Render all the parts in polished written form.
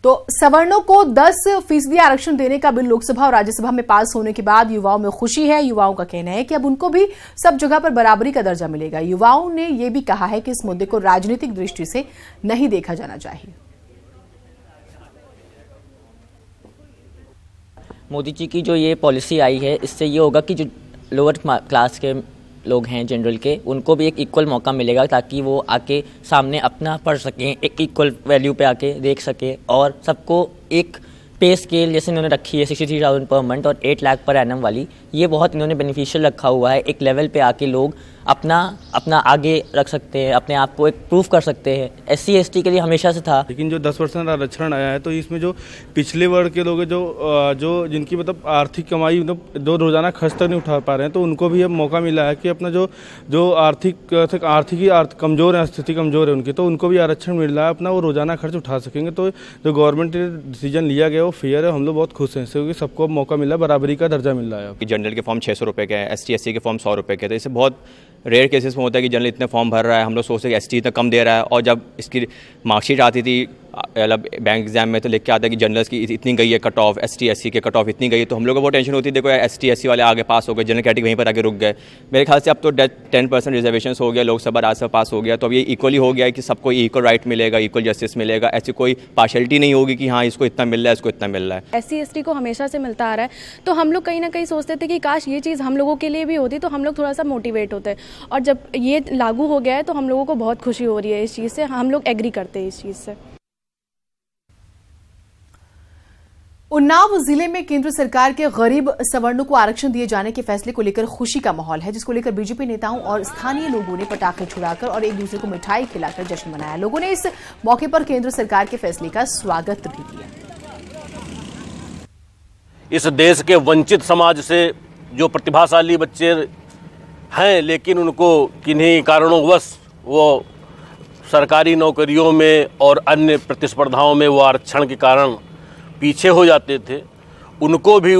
तो सवर्णों को 10% आरक्षण देने का बिल लोकसभा और राज्यसभा में पास होने के बाद युवाओं में खुशी है। युवाओं का कहना है कि अब उनको भी सब जगह पर बराबरी का दर्जा मिलेगा। युवाओं ने यह भी कहा है कि इस मुद्दे को राजनीतिक दृष्टि से नहीं देखा जाना चाहिए। मोदी जी की जो ये पॉलिसी आई है, इससे ये होगा कि जो लोअर क्लास के लोग हैं जनरल के, उनको भी एक इक्वल मौका मिलेगा ताकि वो आके सामने अपना पढ़ सकें, एक इक्वल वैल्यू पे आके देख सके और सबको एक पे स्केल जैसे इन्होंने रखी है 63,000 पर मंथ और 8 लाख पर एनम वाली, ये बहुत इन्होंने बेनिफिशियल रखा हुआ है। एक लेवल पे आके लोग अपना आगे रख सकते हैं, अपने आप को एक प्रूफ कर सकते हैं। SC ST के लिए हमेशा से था, लेकिन जो 10% आरक्षण आया है तो इसमें जो पिछले वर्ग के लोग जो जिनकी मतलब आर्थिक कमाई मतलब जो रोजाना खर्च तक नहीं उठा पा रहे हैं, तो उनको भी अब मौका मिला है कि अपना जो आर्थिक कमजोर है, स्थिति कमजोर है उनकी, तो उनको भी आरक्षण मिल रहा है, अपना वो रोजाना खर्च उठा सकेंगे। तो जो गवर्नमेंट ने डिसीजन लिया गया वो फेयर है, हम लोग बहुत खुश हैं क्योंकि सबको मौका मिला, बराबरी का दर्जा मिल रहा है। जनरल के फॉर्म 600 रुपये के हैं, ST SC के फॉर्म 100 रुपये के, तो इससे बहुत रेयर केसेस में होता है कि जनरल इतने फॉर्म भर रहा है, हम लोग सोचते हैं कि ST इतना कम दे रहा है, और जब इसकी मार्कशीट आती थी मतलब बैंक एग्जाम में तो लिख के आता है कि जनरल्स की इतनी गई है कट ऑफ, ST SC के कट ऑफ इतनी गई है, तो हम लोग को बहुत टेंशन होती है, देखो ST SC वाले आगे पास हो गए, जनरल कैटेगरी वहीं पर आगे रुक गए। मेरे ख्याल से अब तो 10% रिजर्वेशन हो गया, लोकसभा राज्यसभा पास हो गया, तो अब ये इक्वली हो गया है कि सबको इक्वल राइट मिलेगा, इक्वल जस्टिस मिलेगा, ऐसी कोई पार्शलिटी नहीं होगी कि हाँ इसको इतना मिल रहा है, इसको इतना मिल रहा है। SC ST को हमेशा से मिलता आ रहा है, तो हम लोग कहीं ना कहीं सोचते थे कि काश ये चीज़ हम लोगों के लिए भी होती, तो हम लोग थोड़ा सा मोटिवेट होते, और जब ये लागू हो गया है तो हम लोगों को बहुत खुशी हो रही है इस चीज़ से, हम लोग एग्री करते हैं इस चीज़ से। उन्नाव जिले में केंद्र सरकार के गरीब सवर्णों को आरक्षण दिए जाने के फैसले को लेकर खुशी का माहौल है, जिसको लेकर बीजेपी नेताओं और स्थानीय लोगों ने पटाखे छुड़ाकर और एक दूसरे को मिठाई खिलाकर जश्न मनाया। लोगों ने इस मौके पर केंद्र सरकार के फैसले का स्वागत भी किया। इस देश के वंचित समाज से जो प्रतिभाशाली बच्चे हैं, लेकिन उनको किन्हीं कारणोंवश वो सरकारी नौकरियों में और अन्य प्रतिस्पर्धाओं में वो आरक्षण के कारण पीछे हो जाते थे, उनको भी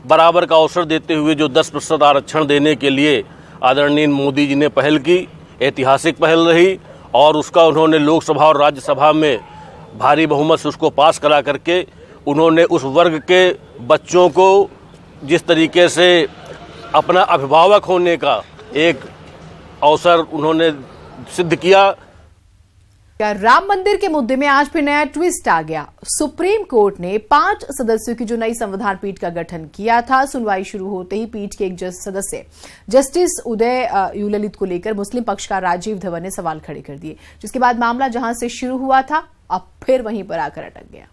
बराबर का अवसर देते हुए जो 10% आरक्षण देने के लिए आदरणीय मोदी जी ने पहल की, ऐतिहासिक पहल रही, और उसका उन्होंने लोकसभा और राज्यसभा में भारी बहुमत से उसको पास करा करके उन्होंने उस वर्ग के बच्चों को जिस तरीके से अपना अभिभावक होने का एक अवसर उन्होंने सिद्ध किया। राम मंदिर के मुद्दे में आज फिर नया ट्विस्ट आ गया। सुप्रीम कोर्ट ने 5 सदस्यों की जो नई संविधान पीठ का गठन किया था, सुनवाई शुरू होते ही पीठ के एक सदस्य जस्टिस उदय यू ललित को लेकर मुस्लिम पक्षकार राजीव धवन ने सवाल खड़े कर दिए, जिसके बाद मामला जहां से शुरू हुआ था अब फिर वहीं पर आकर अटक गया।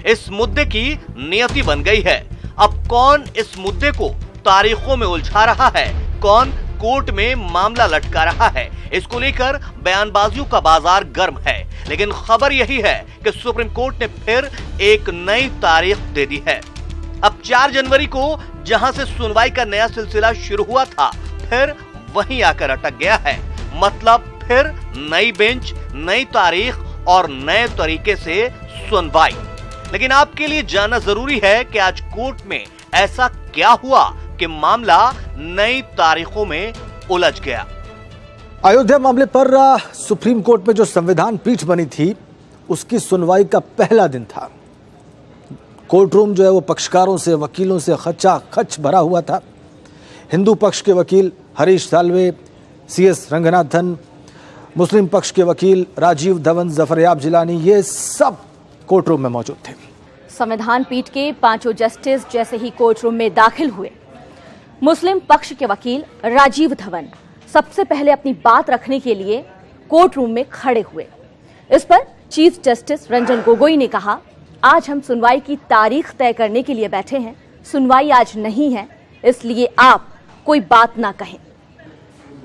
इस मुद्दे की नियति बन गई है। अब कौन इस मुद्दे को तारीखों में उलझा रहा है, कौन कोर्ट में मामला लटका रहा है, इसको लेकर बयानबाजियों का बाजार गर्म है। लेकिन खबर यही है कि सुप्रीम कोर्ट ने फिर एक नई तारीख दे दी है। अब 4 जनवरी को जहां से सुनवाई का नया सिलसिला शुरू हुआ था, फिर वहीं आकर अटक गया है। मतलब फिर नई बेंच, नई तारीख और नए तरीके से सुनवाई। लेकिन आपके लिए जानना जरूरी है कि आज कोर्ट में ऐसा क्या हुआ कि मामला नई तारीखों में उलझ गया। अयोध्या मामले पर सुप्रीम कोर्ट में जो संविधान पीठ बनी थी, उसकी सुनवाई का पहला दिन था। कोर्ट रूम जो है वो पक्षकारों से, वकीलों से खचाखच भरा हुआ था। हिंदू पक्ष के वकील हरीश साल्वे, CS रंगनाथन, मुस्लिम पक्ष के वकील राजीव धवन, जफरयाब जिलानी, ये सब कोर्ट रूम में मौजूद थे। संविधान पीठ के 5 जस्टिस जैसे ही कोर्ट रूम में दाखिल हुए, मुस्लिम पक्ष के वकील राजीव धवन सबसे पहले अपनी बात रखने के लिए कोर्ट रूम में खड़े हुए। इस पर चीफ जस्टिस रंजन गोगोई ने कहा, आज हम सुनवाई की तारीख तय करने के लिए बैठे हैं, सुनवाई आज नहीं है, इसलिए आप कोई बात ना कहें।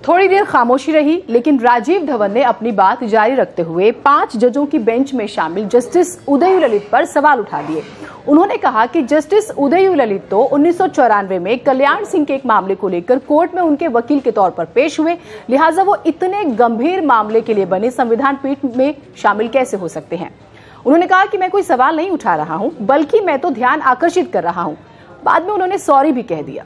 थोड़ी देर खामोशी रही, लेकिन राजीव धवन ने अपनी बात जारी रखते हुए 5 जजों की बेंच में शामिल जस्टिस उदय यू ललित पर सवाल उठा दिए। उन्होंने कहा कि जस्टिस उदय यू ललित तो 1994 में कल्याण सिंह के एक मामले को लेकर कोर्ट में उनके वकील के तौर पर पेश हुए, लिहाजा वो इतने गंभीर मामले के लिए बने संविधान पीठ में शामिल कैसे हो सकते हैं। उन्होंने कहा कि मैं कोई सवाल नहीं उठा रहा हूं, बल्कि मैं तो ध्यान आकर्षित कर रहा हूं। बाद में उन्होंने सॉरी भी कह दिया।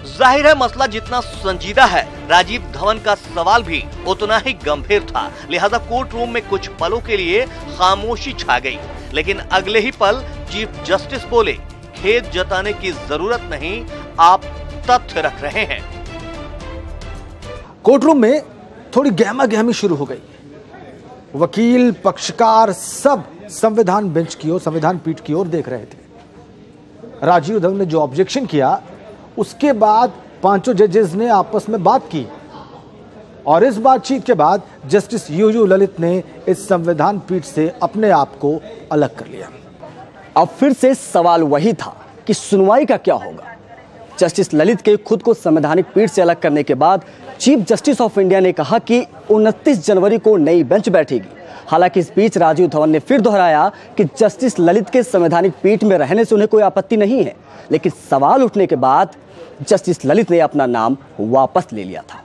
जाहिर है मसला जितना संजीदा है, राजीव धवन का सवाल भी उतना ही गंभीर था। लिहाजा कोर्ट रूम में कुछ पलों के लिए खामोशी छा गई, लेकिन अगले ही पल चीफ जस्टिस बोले, खेद जताने की जरूरत नहीं, आप तथ्य रख रहे हैं। कोर्ट रूम में थोड़ी गहमा गहमी शुरू हो गई। वकील, पक्षकार सब संविधान बेंच की ओर, संविधान पीठ की ओर देख रहे थे। राजीव धवन ने जो ऑब्जेक्शन किया, उसके बाद पांचों जजेस ने आपस में बात की और इस बातचीत के बाद जस्टिस यूयू ललित ने इस संविधान पीठ से अपने आप को अलग कर लिया। अब फिर से सवाल वही था कि सुनवाई का क्या होगा। जस्टिस ललित के खुद को संवैधानिक पीठ से अलग करने के बाद चीफ जस्टिस ऑफ इंडिया ने कहा कि 29 जनवरी को नई बेंच बैठेगी। हालांकि इस बीच राजीव धवन ने फिर दोहराया कि जस्टिस ललित के संवैधानिक पीठ में रहने से उन्हें कोई आपत्ति नहीं है, लेकिन सवाल उठने के बाद जस्टिस ललित ने अपना नाम वापस ले लिया था।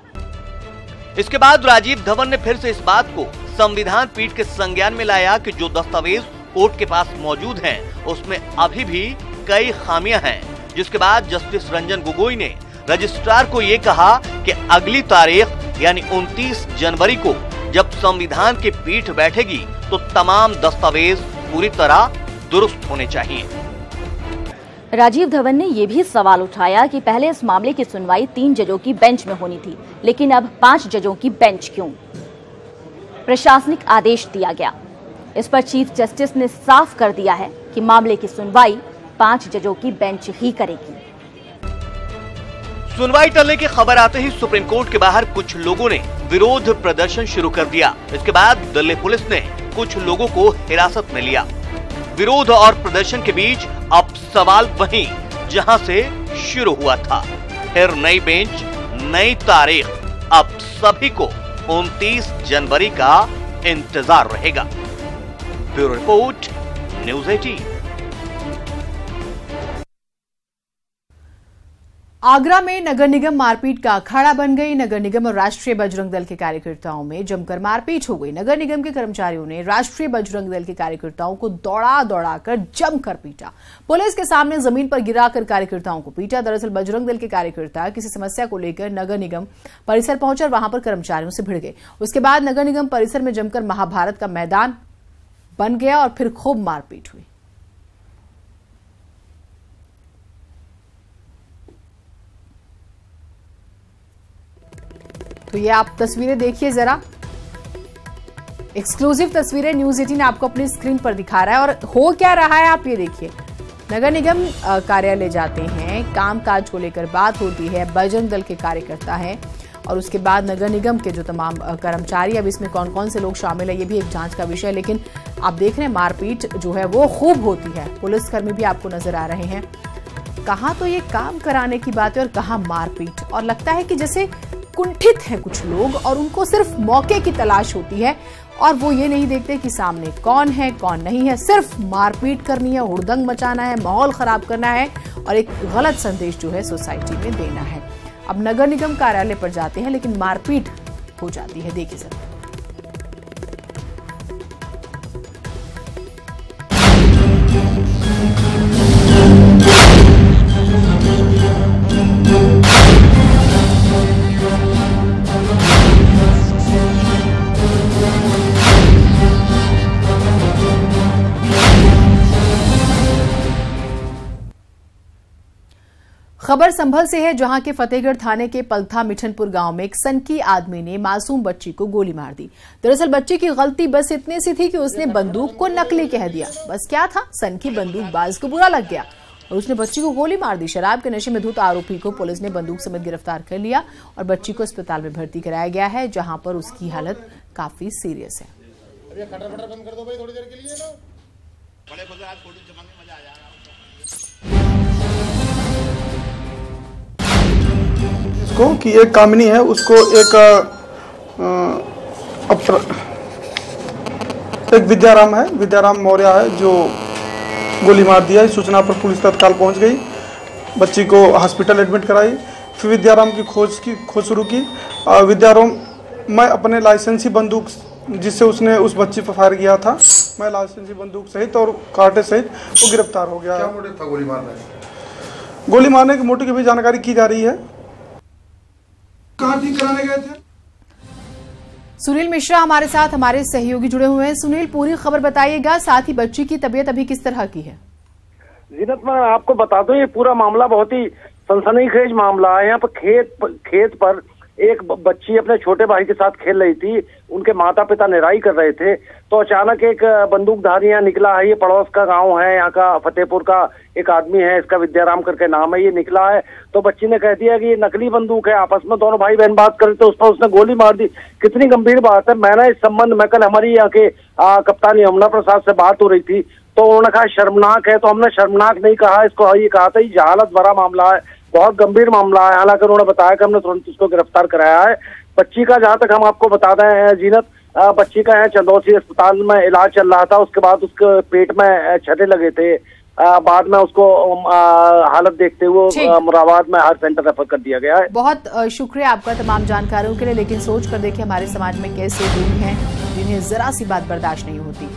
इसके बाद राजीव धवन ने फिर से इस बात को संविधान पीठ के संज्ञान में लाया कि जो दस्तावेज कोर्ट के पास मौजूद हैं, उसमें अभी भी कई खामियां हैं। जिसके बाद जस्टिस रंजन गोगोई ने रजिस्ट्रार को ये कहा कि अगली तारीख यानी 29 जनवरी को जब संविधान की पीठ बैठेगी तो तमाम दस्तावेज पूरी तरह दुरुस्त होने चाहिए। राजीव धवन ने यह भी सवाल उठाया कि पहले इस मामले की सुनवाई 3 जजों की बेंच में होनी थी, लेकिन अब 5 जजों की बेंच क्यों? प्रशासनिक आदेश दिया गया। इस पर चीफ जस्टिस ने साफ कर दिया है कि मामले की सुनवाई 5 जजों की बेंच ही करेगी। सुनवाई टलने की खबर आते ही सुप्रीम कोर्ट के बाहर कुछ लोगों ने विरोध प्रदर्शन शुरू कर दिया। इसके बाद दिल्ली पुलिस ने कुछ लोगों को हिरासत में लिया। विरोध और प्रदर्शन के बीच अब सवाल वहीं जहां से शुरू हुआ था, फिर नई बेंच, नई तारीख। अब सभी को 29 जनवरी का इंतजार रहेगा। Bureau report, news 18। आगरा में नगर निगम मारपीट का अखाड़ा बन गई। नगर निगम और राष्ट्रीय बजरंग दल के कार्यकर्ताओं में जमकर मारपीट हो गई। नगर निगम के कर्मचारियों ने राष्ट्रीय बजरंग दल के कार्यकर्ताओं को दौड़ा कर जमकर पीटा। पुलिस के सामने जमीन पर गिराकर कार्यकर्ताओं को पीटा। दरअसल बजरंग दल के कार्यकर्ता किसी समस्या को लेकर नगर निगम परिसर पहुंचे और वहां पर कर्मचारियों से भिड़ गए। उसके बाद नगर निगम परिसर में जमकर महाभारत का मैदान बन गया और फिर खूब मारपीट हुई। तो ये आप तस्वीरें देखिए जरा, एक्सक्लूसिव तस्वीरें न्यूज़ 18 आपको अपनी स्क्रीन पर दिखा रहा है। और हो क्या रहा है आप ये देखिए। नगर निगम कार्यालय जाते हैं, कामकाज को लेकर बात होती है, बजरंग दल के कार्यकर्ता हैं और उसके बाद नगर निगम के जो तमाम कर्मचारी, अब इसमें कौन कौन से लोग शामिल है ये भी एक जांच का विषय है। लेकिन आप देख रहे हैं मारपीट जो है वो खूब होती है। पुलिसकर्मी भी आपको नजर आ रहे हैं। कहाँ तो ये काम कराने की बात है और कहाँ मारपीट। और लगता है कि जैसे कुंठित है कुछ लोग और उनको सिर्फ मौके की तलाश होती है और वो ये नहीं देखते कि सामने कौन है कौन नहीं है। सिर्फ मारपीट करनी है, हुड़दंग मचाना है, माहौल खराब करना है और एक गलत संदेश जो है सोसाइटी में देना है। अब नगर निगम कार्यालय पर जाते हैं लेकिन मारपीट हो जाती है। देखिए सर, खबर संभल से है, जहां के फतेहगढ़ थाने के पलथा मिठनपुर गांव में एक सनकी आदमी ने मासूम बच्ची को गोली मार दी। दरअसल बच्ची की गलती बस इतनी सी थी कि उसने बंदूक को नकली कह दिया। बस क्या था, सनकी बंदूकबाज को बुरा लग गया और उसने बच्ची को गोली मार दी। शराब के नशे में धुत आरोपी को पुलिस ने बंदूक समेत गिरफ्तार कर लिया और बच्ची को अस्पताल में भर्ती कराया गया है, जहां पर उसकी हालत काफी सीरियस है। इसको कि एक कामिनी है, उसको एक विद्याराम है, विद्याराम मौर्य है जो गोली मार दिया। इस सूचना पर पुलिस तत्काल पहुंच गई, बच्ची को हॉस्पिटल एडमिट कराई। फिर विद्याराम की खोज शुरू की। विद्याराम मैं अपने लाइसेंसी बंदूक जिससे उसने उस बच्ची पर फायर किया था, मैं लाइसेंसी बंदूक सहित और कांटे सहित वो गिरफ्तार हो गया। क्या मोटिव था गोली मारने के मोटिव की भी जानकारी की जा रही है। कहाँ ठीक कराने गए थे। सुनील मिश्रा हमारे साथ, हमारे सहयोगी जुड़े हुए हैं। सुनील, पूरी खबर बताइएगा, साथ ही बच्ची की तबीयत अभी किस तरह की है? जीनत, मैं आपको बता दूं, ये पूरा मामला बहुत ही सनसनीखेज मामला है। यहाँ पर खेत पर एक बच्ची अपने छोटे भाई के साथ खेल रही थी। उनके माता पिता निराई कर रहे थे तो अचानक एक बंदूकधारी यहाँ निकला है। ये पड़ोस का गांव है, यहाँ का फतेहपुर का एक आदमी है, इसका विद्याराम करके नाम है। ये निकला है तो बच्ची ने कह दिया कि ये नकली बंदूक है। आपस में दोनों भाई बहन बात करते, उस पर उसने गोली मार दी। कितनी गंभीर बात है। मैंने इस संबंध में कल हमारी यहाँ के कप्तान यमुना प्रसाद से बात हो रही थी तो उन्होंने कहा शर्मनाक है, तो हमने शर्मनाक नहीं कहा, इसको ये कहा था ये जहालत भरा मामला है, बहुत गंभीर मामला है। हालांकि उन्होंने बताया कि हमने तुरंत उसको गिरफ्तार कराया है। बच्ची का जहां तक हम आपको बता दें जीनत, बच्ची का यहाँ चंदौसी अस्पताल में इलाज चल रहा था। उसके बाद उसके पेट में छेदे लगे थे। बाद में उसको हालत देखते हुए मुरादाबाद में हार्ट सेंटर रेफर कर दिया गया है। बहुत शुक्रिया आपका तमाम जानकारियों के लिए। लेकिन सोच कर देखिए हमारे समाज में कैसे लोग हैं जिन्हें जरा सी बात बर्दाश्त नहीं होती।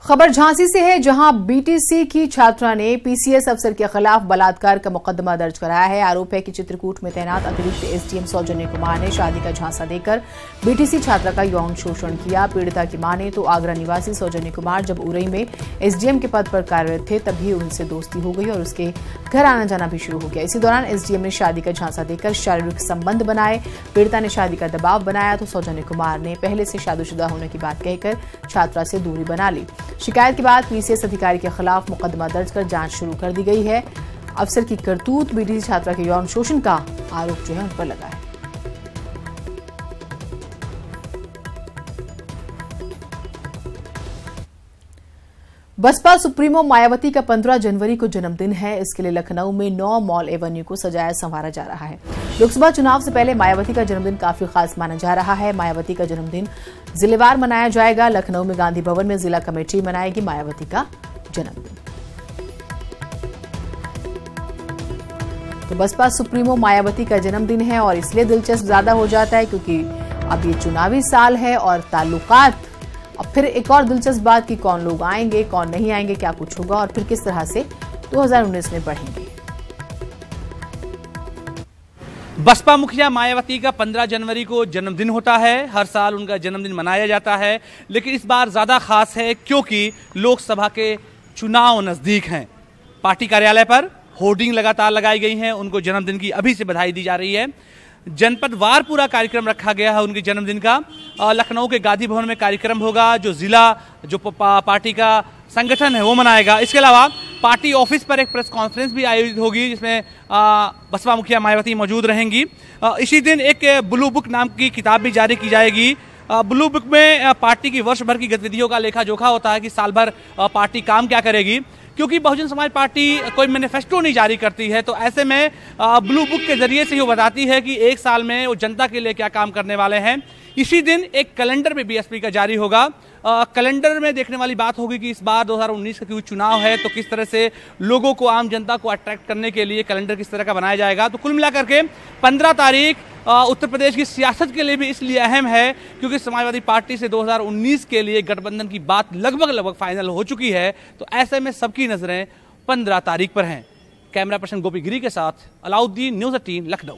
खबर झांसी से है, जहां बीटीसी की छात्रा ने पीसीएस अफसर के खिलाफ बलात्कार का मुकदमा दर्ज कराया है। आरोप है कि चित्रकूट में तैनात अतिरिक्त एसडीएम सौजन्य कुमार ने शादी का झांसा देकर बीटीसी छात्रा का यौन शोषण किया। पीड़िता की माने तो आगरा निवासी सौजन्य कुमार जब उरई में एसडीएम के पद पर कार्यरत थे तभी उनसे दोस्ती हो गई और उसके घर आना जाना भी शुरू हो गया। इसी दौरान एसडीएम ने शादी का झांसा देकर शारीरिक संबंध बनाए। पीड़िता ने शादी का दबाव बनाया तो सौजन्य कुमार ने पहले से शादीशुदा होने की बात कहकर छात्रा से दूरी बना ली। शिकायत के बाद पीसीएस अधिकारी के खिलाफ मुकदमा दर्ज कर जांच शुरू कर दी गई है। अफसर की करतूत बीटीसी छात्रा के यौन शोषण का आरोप जो है उन पर लगा है। बसपा सुप्रीमो मायावती का 15 जनवरी को जन्मदिन है। इसके लिए लखनऊ में 9 मॉल एवेन्यू को सजाया संवारा जा रहा है। लोकसभा चुनाव से पहले मायावती का जन्मदिन काफी खास माना जा रहा है। मायावती का जन्मदिन जिलेवार मनाया जाएगा। लखनऊ में गांधी भवन में जिला कमेटी मनाएगी मायावती का जन्मदिन। तो बसपा सुप्रीमो मायावती का जन्मदिन है और इसलिए दिलचस्प ज्यादा हो जाता है क्योंकि अब ये चुनावी साल है और ताल्लुकात। अब फिर एक और दिलचस्प बात कि कौन लोग आएंगे, कौन नहीं आएंगे, क्या कुछ होगा और फिर किस तरह से 2019 में बढ़ेंगे। बसपा मुखिया मायावती का 15 जनवरी को जन्मदिन होता है। हर साल उनका जन्मदिन मनाया जाता है, लेकिन इस बार ज़्यादा खास है क्योंकि लोकसभा के चुनाव नज़दीक हैं। पार्टी कार्यालय पर होर्डिंग लगातार लगाई गई हैं। उनको जन्मदिन की अभी से बधाई दी जा रही है। जनपद वार पूरा कार्यक्रम रखा गया है उनके जन्मदिन का। लखनऊ के गांधी भवन में कार्यक्रम होगा जो जिला जो पार्टी का संगठन है वो मनाएगा। इसके अलावा पार्टी ऑफिस पर एक प्रेस कॉन्फ्रेंस भी आयोजित होगी जिसमें बसपा मुखिया मायावती मौजूद रहेंगी। इसी दिन एक ब्लू बुक नाम की किताब भी जारी की जाएगी। ब्लू बुक में पार्टी की वर्ष भर की गतिविधियों का लेखा जोखा होता है कि साल भर पार्टी काम क्या करेगी। क्योंकि बहुजन समाज पार्टी कोई मैनिफेस्टो नहीं जारी करती है तो ऐसे में ब्लू बुक के जरिए से वो बताती है कि एक साल में वो जनता के लिए क्या काम करने वाले हैं। इसी दिन एक कैलेंडर भी बीएसपी का जारी होगा। कैलेंडर में देखने वाली बात होगी कि इस बार 2019 का क्योंकि चुनाव है तो किस तरह से लोगों को, आम जनता को अट्रैक्ट करने के लिए कैलेंडर किस तरह का बनाया जाएगा। तो कुल मिलाकर के 15 तारीख उत्तर प्रदेश की सियासत के लिए भी इसलिए अहम है क्योंकि समाजवादी पार्टी से 2019 के लिए गठबंधन की बात लगभग फाइनल हो चुकी है। तो ऐसे में सबकी नजरें 15 तारीख पर हैं। कैमरा पर्सन गोपी गिरी के साथ अलाउद्दीन, न्यूज़ 18 लखनऊ।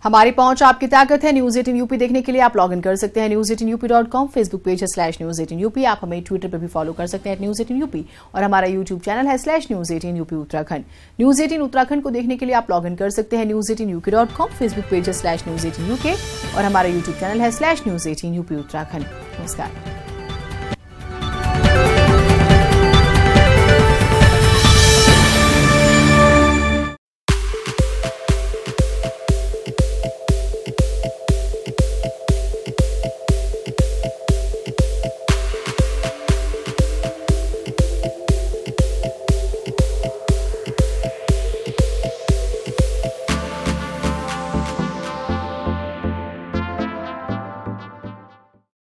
हमारी पहुंच आपकी ताकत है। न्यूज़ 18 यूपी देखने के लिए आप लॉग इन कर सकते हैं news18up.com, फेसबुक पेज है /news18up। आप हमें ट्विटर पर भी फॉलो कर सकते हैं @news18up और हमारा यूट्यूब चैनल है /news18up उत्तराखंड। न्यूज़ 18 उत्तराखंड को देखने के लिए आप लॉग इन कर सकते हैं news18up.com, फेसबुक पेज है /news18up और हमारा यूट्यूब चैनल है /news18up उत्तराखंड। नमस्कार।